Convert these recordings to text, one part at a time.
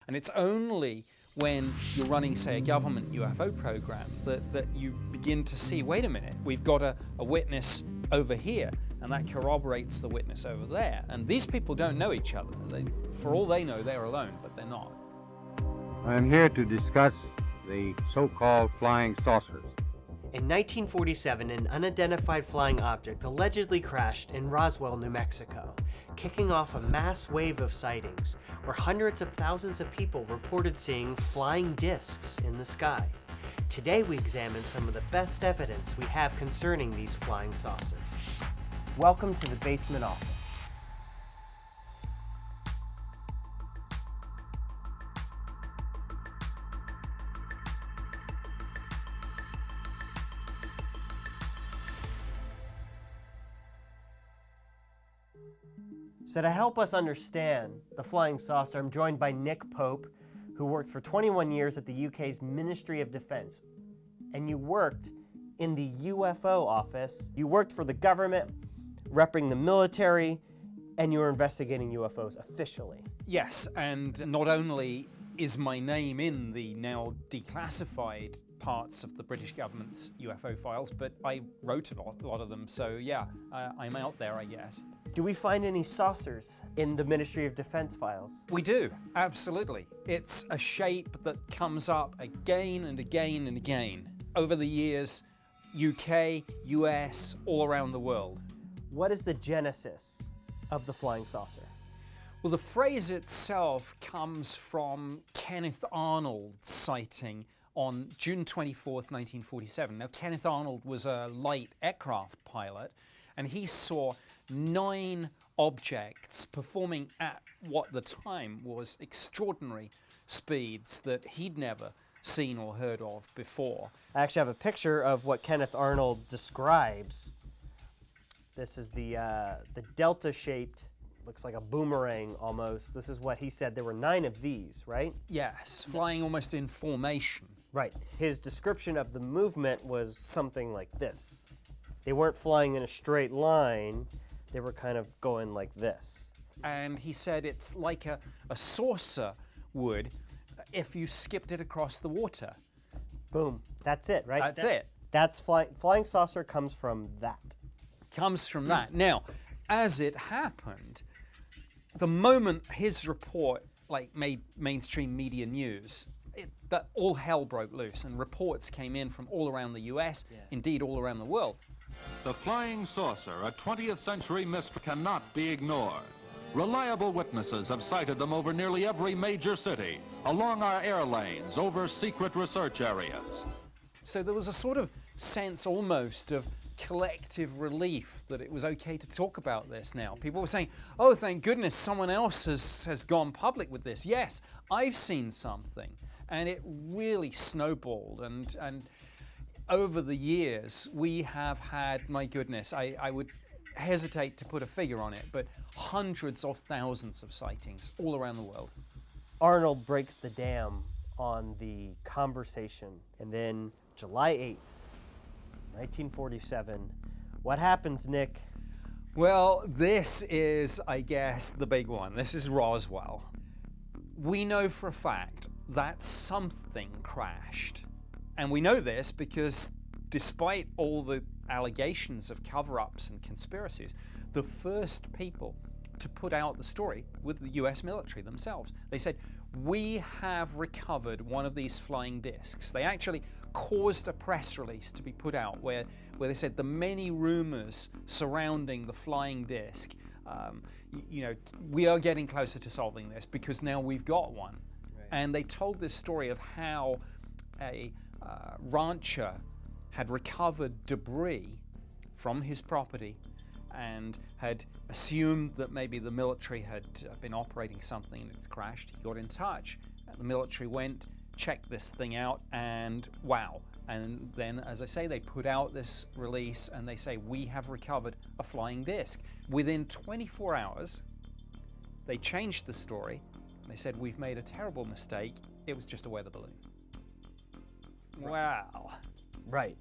And it's only when you're running, say, a government UFO program that you begin to see, wait a minute, we've got a witness over here, and that corroborates the witness over there. And these people don't know each other. For all they know, they're alone, but they're not. I'm here to discuss the so-called flying saucers. In 1947, an unidentified flying object allegedly crashed in Roswell, New Mexico, kicking off a mass wave of sightings where hundreds of thousands of people reported seeing flying discs in the sky. Today we examine some of the best evidence we have concerning these flying saucers. Welcome to the Basement Office. So to help us understand the flying saucer, I'm joined by Nick Pope, who worked for 21 years at the UK's Ministry of Defence. And you worked in the UFO office. You worked for the government, repping the military, and you were investigating UFOs officially. Yes, and not only is my name in the now declassified parts of the British government's UFO files, but I wrote a lot of them, so yeah, I'm out there, I guess. Do we find any saucers in the Ministry of Defense files? We do, absolutely. It's a shape that comes up again and again and again over the years, UK, US, all around the world. What is the genesis of the flying saucer? Well, the phrase itself comes from Kenneth Arnold's sighting on June 24th, 1947. Now, Kenneth Arnold was a light aircraft pilot, and he saw 9 objects performing at what at the time was extraordinary speeds that he'd never seen or heard of before. I actually have a picture of what Kenneth Arnold describes. This is the delta-shaped, looks like a boomerang almost. This is what he said. There were 9 of these, right? Yes, flying almost in formation. Right. His description of the movement was something like this. They weren't flying in a straight line. They were kind of going like this. And he said it's like a saucer would if you skipped it across the water. Boom. That's it, right? That's it. That's flying saucer comes from that. Comes from that. Now, as it happened, the moment his report made mainstream media news, that all hell broke loose and reports came in from all around the US, indeed all around the world. The flying saucer, a 20th century mystery, cannot be ignored. Reliable witnesses have sighted them over nearly every major city, along our air lanes, over secret research areas. So there was a sort of sense almost of collective relief that it was okay to talk about this now. People were saying, oh, thank goodness someone else has gone public with this. Yes, I've seen something. And it really snowballed. And over the years, we have had, my goodness, I would hesitate to put a figure on it, but hundreds of thousands of sightings all around the world. Arnold breaks the dam on the conversation. And then July 8th, 1947, what happens, Nick? Well, this is, I guess, the big one. This is Roswell. We know for a fact that something crashed. And we know this because despite all the allegations of cover-ups and conspiracies, the first people to put out the story were the US military themselves. They said, we have recovered one of these flying discs. They actually caused a press release to be put out where they said the many rumors surrounding the flying disc, we are getting closer to solving this because now we've got one. Right. And they told this story of how a rancher had recovered debris from his property and had assumed that maybe the military had been operating something and it's crashed. He got in touch. The military went, checked this thing out, and wow. And then, as I say, they put out this release and they say, we have recovered a flying disc. Within 24 hours, they changed the story. They said, we've made a terrible mistake. It was just a weather balloon. Wow. Right.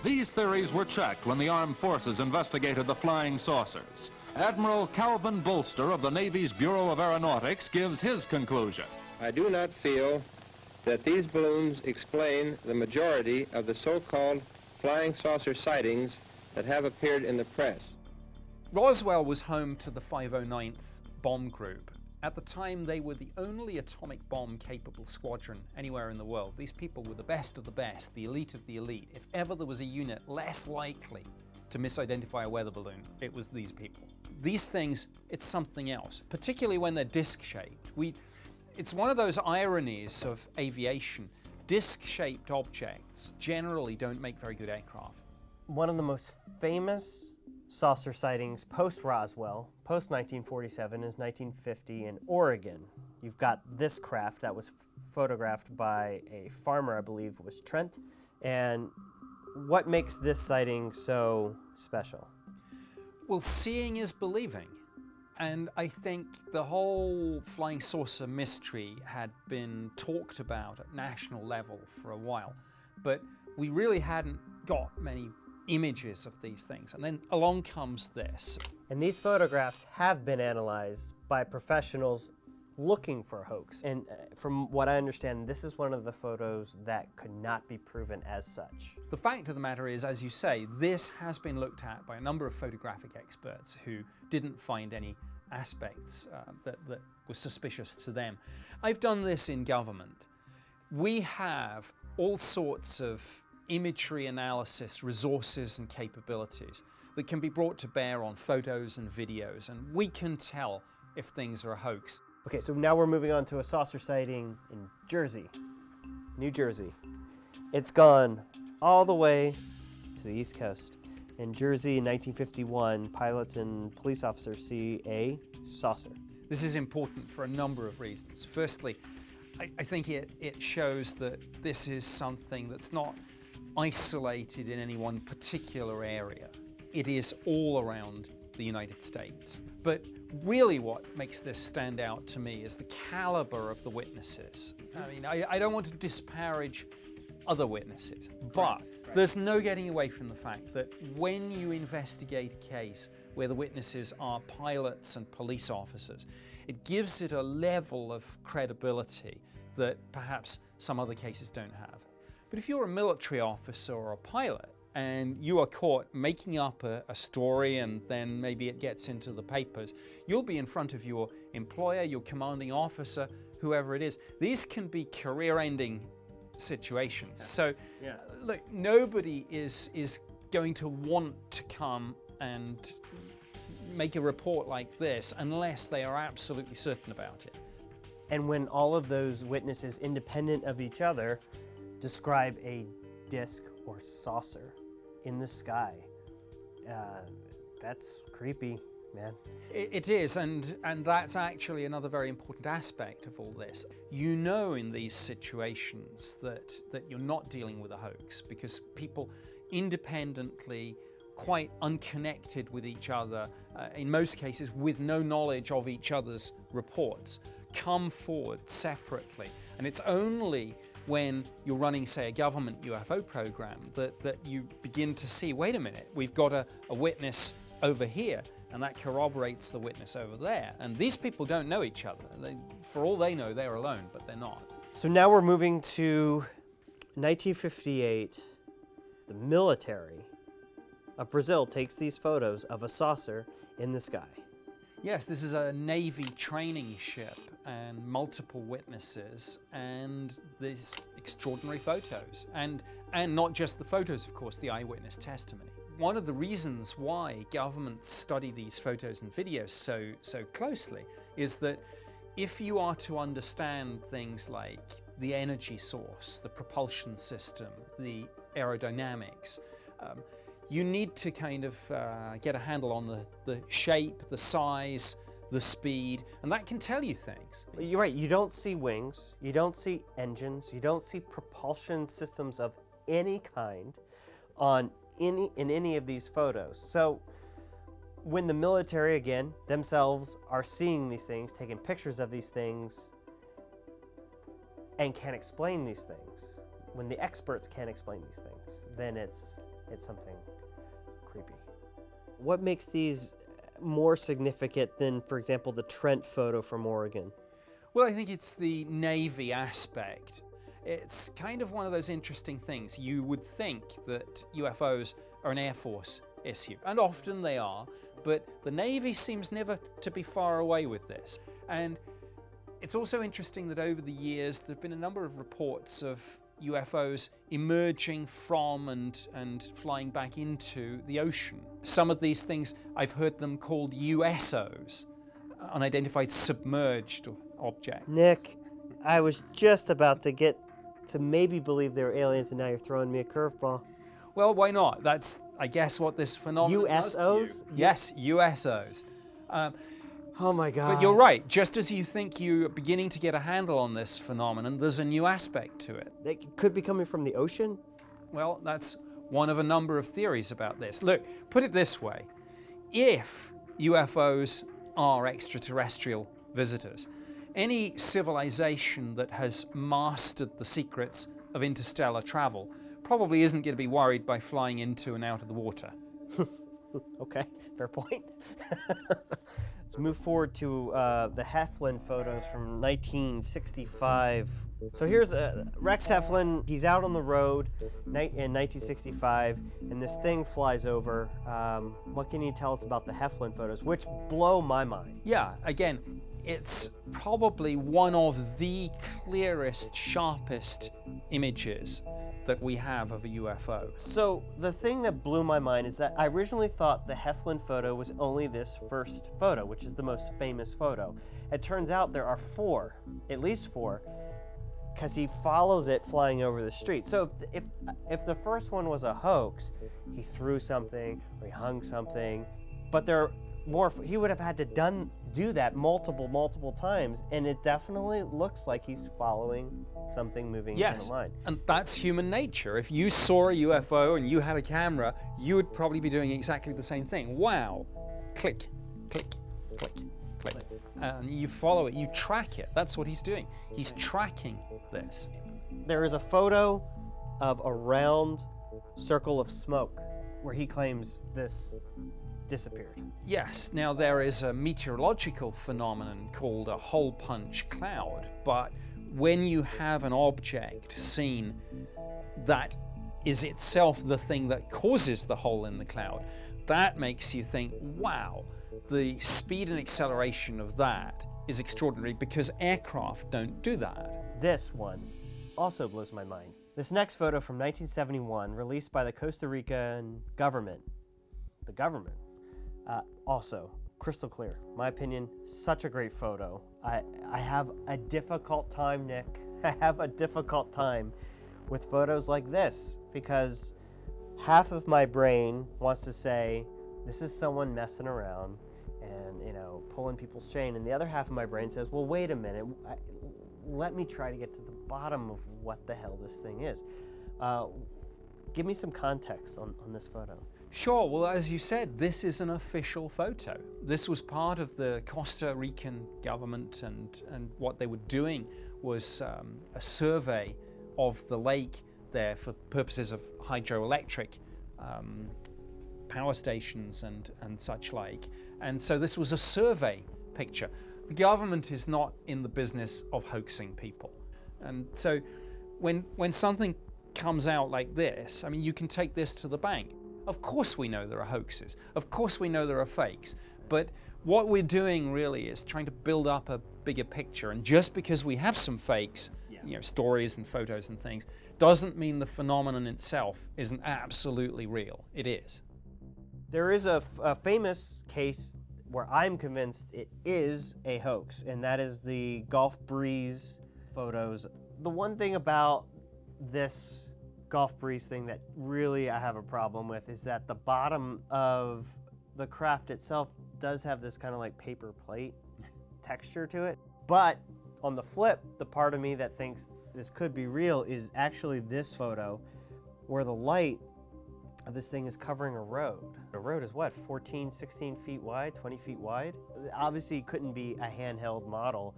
These theories were checked when the armed forces investigated the flying saucers. Admiral Calvin Bolster of the Navy's Bureau of Aeronautics gives his conclusion. I do not feel that these balloons explain the majority of the so-called flying saucer sightings that have appeared in the press. Roswell was home to the 509th Bomb Group. At the time, they were the only atomic bomb-capable squadron anywhere in the world. These people were the best of the best, the elite of the elite. If ever there was a unit less likely to misidentify a weather balloon, it was these people. These things, it's something else, particularly when they're disc-shaped. It's one of those ironies of aviation. Disc-shaped objects generally don't make very good aircraft. One of the most famous saucer sightings post-Roswell, post-1947, is 1950 in Oregon. You've got this craft that was photographed by a farmer, I believe was Trent. And what makes this sighting so special? Well, seeing is believing. And I think the whole flying saucer mystery had been talked about at national level for a while, but we really hadn't got many images of these things. And then along comes this. And these photographs have been analyzed by professionals looking for a hoax. And from what I understand, this is one of the photos that could not be proven as such. The fact of the matter is, as you say, this has been looked at by a number of photographic experts who didn't find any aspects that were suspicious to them. I've done this in government. We have all sorts of imagery analysis, resources and capabilities that can be brought to bear on photos and videos, and we can tell if things are a hoax. Okay, so now we're moving on to a saucer sighting in Jersey, New Jersey. It's gone all the way to the East Coast. In Jersey in 1951, pilots and police officers see a saucer. This is important for a number of reasons. Firstly, I think it shows that this is something that's not isolated in any one particular area. It is all around the United States. But really what makes this stand out to me is the caliber of the witnesses. I mean, I don't want to disparage other witnesses, but there's no getting away from the fact that when you investigate a case where the witnesses are pilots and police officers, it gives it a level of credibility that perhaps some other cases don't have. But if you're a military officer or a pilot and you are caught making up a story and then maybe it gets into the papers, you'll be in front of your employer, your commanding officer, whoever it is. These can be career-ending situations. So look, nobody is going to want to come and make a report like this unless they are absolutely certain about it. And when all of those witnesses, independent of each other, describe a disc or saucer in the sky, that's creepy, man. It is, and that's actually another very important aspect of all this. You know in these situations that you're not dealing with a hoax because people independently, quite unconnected with each other, in most cases with no knowledge of each other's reports, come forward separately. And it's only when you're running, say, a government UFO program that you begin to see, wait a minute, we've got a witness over here, and that corroborates the witness over there. And these people don't know each other. For all they know, they're alone, but they're not. So now we're moving to 1958. The military of Brazil takes these photos of a saucer in the sky. Yes, this is a Navy training ship and multiple witnesses and these extraordinary photos. And not just the photos, of course, the eyewitness testimony. One of the reasons why governments study these photos and videos so closely is that if you are to understand things like the energy source, the propulsion system, the aerodynamics, you need to kind of get a handle on the shape, the size, the speed, and that can tell you things. You're right, you don't see wings, you don't see engines, you don't see propulsion systems of any kind in any of these photos. So when the military, again, themselves are seeing these things, taking pictures of these things, and can't explain these things, when the experts can't explain these things, then it's something creepy. What makes these more significant than, for example, the Trent photo from Oregon? Well, I think it's the Navy aspect. It's kind of one of those interesting things. You would think that UFOs are an Air Force issue, and often they are, but the Navy seems never to be far away with this. And it's also interesting that over the years there have been a number of reports of UFOs emerging from and flying back into the ocean. Some of these things, I've heard them called USOs, unidentified submerged objects. Nick, I was just about to get to maybe believe they were aliens, and now you're throwing me a curveball. Well, why not? That's, I guess, what this phenomenon does to you. USOs? Yes, USOs. Oh my God. But you're right. Just as you think you're beginning to get a handle on this phenomenon, there's a new aspect to it. They could be coming from the ocean? Well, that's one of a number of theories about this. Look, put it this way. If UFOs are extraterrestrial visitors, any civilization that has mastered the secrets of interstellar travel probably isn't going to be worried by flying into and out of the water. Okay, fair point. Let's move forward to the Heflin photos from 1965. So here's Rex Heflin. He's out on the road in 1965, and this thing flies over. What can you tell us about the Heflin photos, which blow my mind? Yeah, again, it's probably one of the clearest, sharpest images that we have of a UFO. So the thing that blew my mind is that I originally thought the Heflin photo was only this first photo, which is the most famous photo. It turns out there are four, at least four, because he follows it flying over the street. So if the first one was a hoax, he threw something or he hung something, but there are more. He would have had to do that multiple times, and it definitely looks like he's following something moving in a line. And that's human nature. If you saw a UFO and you had a camera, you would probably be doing exactly the same thing. Wow, click, click, click, click. And you follow it, you track it. That's what he's doing. He's tracking this. There is a photo of a round circle of smoke where he claims this disappeared. Yes, now there is a meteorological phenomenon called a hole punch cloud, but when you have an object seen that is itself the thing that causes the hole in the cloud, that makes you think, wow, the speed and acceleration of that is extraordinary because aircraft don't do that. This one also blows my mind. This next photo from 1971, released by the Costa Rican government. The government. Also, crystal clear. My opinion, such a great photo. I have a difficult time, Nick. I have a difficult time with photos like this because half of my brain wants to say, this is someone messing around and, pulling people's chain. And the other half of my brain says, well, wait a minute. Let me try to get to the bottom of what the hell this thing is. Give me some context on this photo. Sure, well, as you said, this is an official photo. This was part of the Costa Rican government, and what they were doing was a survey of the lake there for purposes of hydroelectric power stations and such like. And so this was a survey picture. The government is not in the business of hoaxing people. And so when something comes out like this, I mean, you can take this to the bank. Of course we know there are hoaxes. Of course we know there are fakes. But what we're doing really is trying to build up a bigger picture. And just because we have some fakes, stories and photos and things, doesn't mean the phenomenon itself isn't absolutely real. It is. There is a famous case where I'm convinced it is a hoax, and that is the Gulf Breeze photos. The one thing about this Gulf Breeze thing that really I have a problem with is that the bottom of the craft itself does have this kind of like paper plate texture to it. But on the flip, the part of me that thinks this could be real is actually this photo where the light of this thing is covering a road. A road is what, 14, 16 feet wide, 20 feet wide? Obviously it couldn't be a handheld model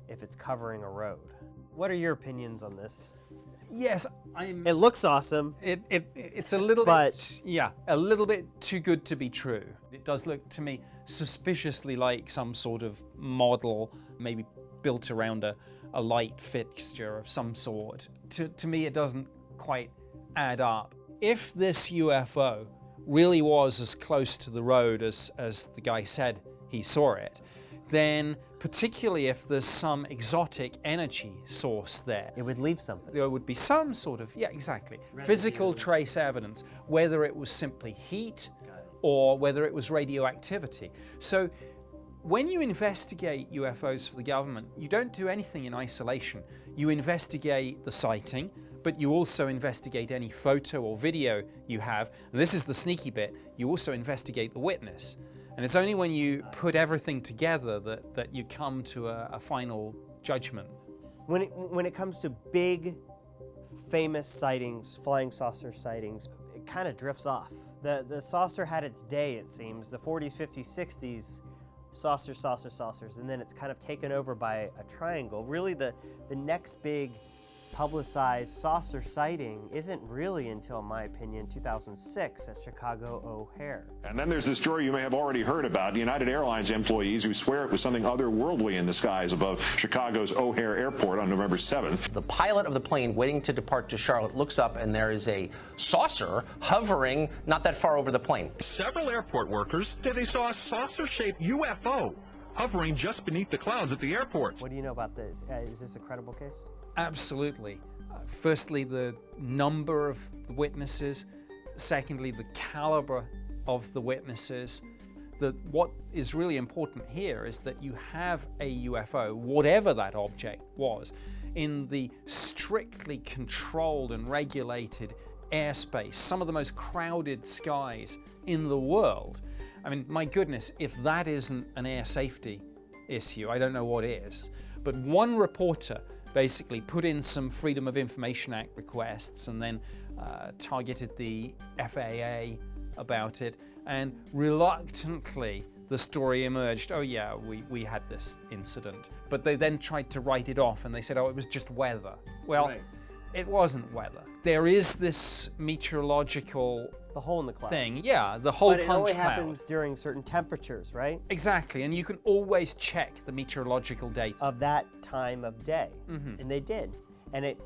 if it's covering a road. What are your opinions on this? Yes, I'm. It looks awesome. It's a little bit, a little bit too good to be true. It does look to me suspiciously like some sort of model, maybe built around a light fixture of some sort. To me, it doesn't quite add up. If this UFO really was as close to the road as the guy said he saw it, then particularly if there's some exotic energy source there, It would leave something. there would be some sort of, physical trace evidence, whether it was simply heat or whether it was radioactivity. So when you investigate UFOs for the government, you don't do anything in isolation. You investigate the sighting, but you also investigate any photo or video you have. And this is the sneaky bit. You also investigate the witness. And it's only when you put everything together that you come to a final judgment. When it comes to big, famous sightings, flying saucer sightings, it kind of drifts off. The saucer had its day, it seems. The 40s, 50s, 60s, saucers, and then it's kind of taken over by a triangle. Really, the next big publicized saucer sighting isn't really until, in my opinion, 2006 at Chicago OHare. And then there's this story you may have already heard about, United Airlines employees who swear it was something otherworldly in the skies above Chicago's OHare airport on November 7th. The pilot of the plane waiting to depart to Charlotte looks up and there is a saucer hovering not that far over the plane. Several airport workers said they saw a saucer-shaped UFO hovering just beneath the clouds at the airport. What do you know about this? Is this a credible case? Absolutely. Firstly, the number of the witnesses. Secondly, the caliber of the witnesses. What is really important here is that you have a UFO, whatever that object was, in the strictly controlled and regulated airspace, some of the most crowded skies in the world. I mean, my goodness, if that isn't an air safety issue, I don't know what is. But one reporter basically put in some Freedom of Information Act requests and then targeted the FAA about it, and reluctantly the story emerged, oh yeah, we had this incident. But they then tried to write it off and they said, oh, it was just weather. Well, Right. It wasn't weather. There is this meteorological The hole in the cloud. thing, the whole But it punch only cloud. happens during certain temperatures, right? Exactly, and you can always check the meteorological data. Of that time of day. Mm-hmm. And they did. And it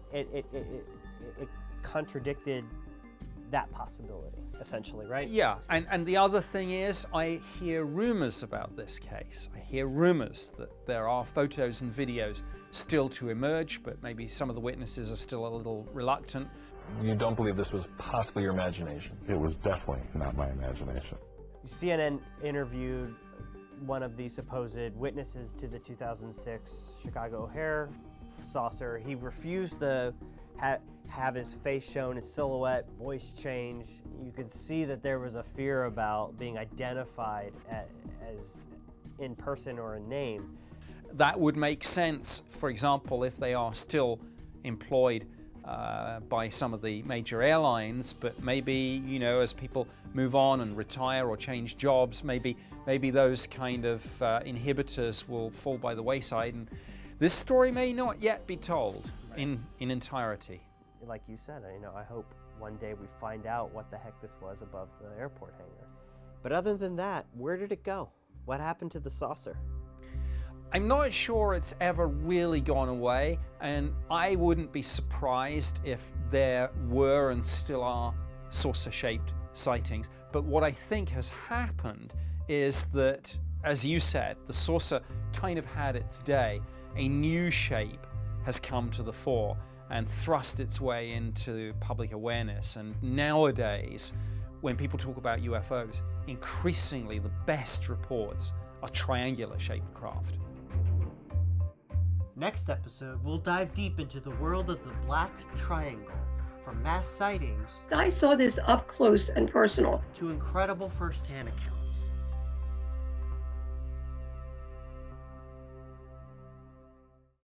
contradicted that possibility, essentially, right? Yeah, and the other thing is, I hear rumors about this case. I hear rumors that there are photos and videos still to emerge, but maybe some of the witnesses are still a little reluctant. You don't believe this was possibly your imagination? It was definitely not my imagination. CNN interviewed one of the supposed witnesses to the 2006 Chicago OHare saucer. He refused to have his face shown, his silhouette, voice change. You could see that there was a fear about being identified as in person or a name. That would make sense, for example, if they are still employed by some of the major airlines, but maybe, as people move on and retire or change jobs, maybe those kind of inhibitors will fall by the wayside, and this story may not yet be told in entirety. Like you said, I hope one day we find out what the heck this was above the airport hangar. But other than that, where did it go? What happened to the saucer? I'm not sure it's ever really gone away, and I wouldn't be surprised if there were and still are saucer-shaped sightings. But what I think has happened is that, as you said, the saucer kind of had its day. A new shape has come to the fore and thrust its way into public awareness. And nowadays, when people talk about UFOs, increasingly the best reports are triangular-shaped craft. Next episode, we'll dive deep into the world of the Black Triangle, from mass sightings I saw this up close and personal. to incredible first-hand accounts.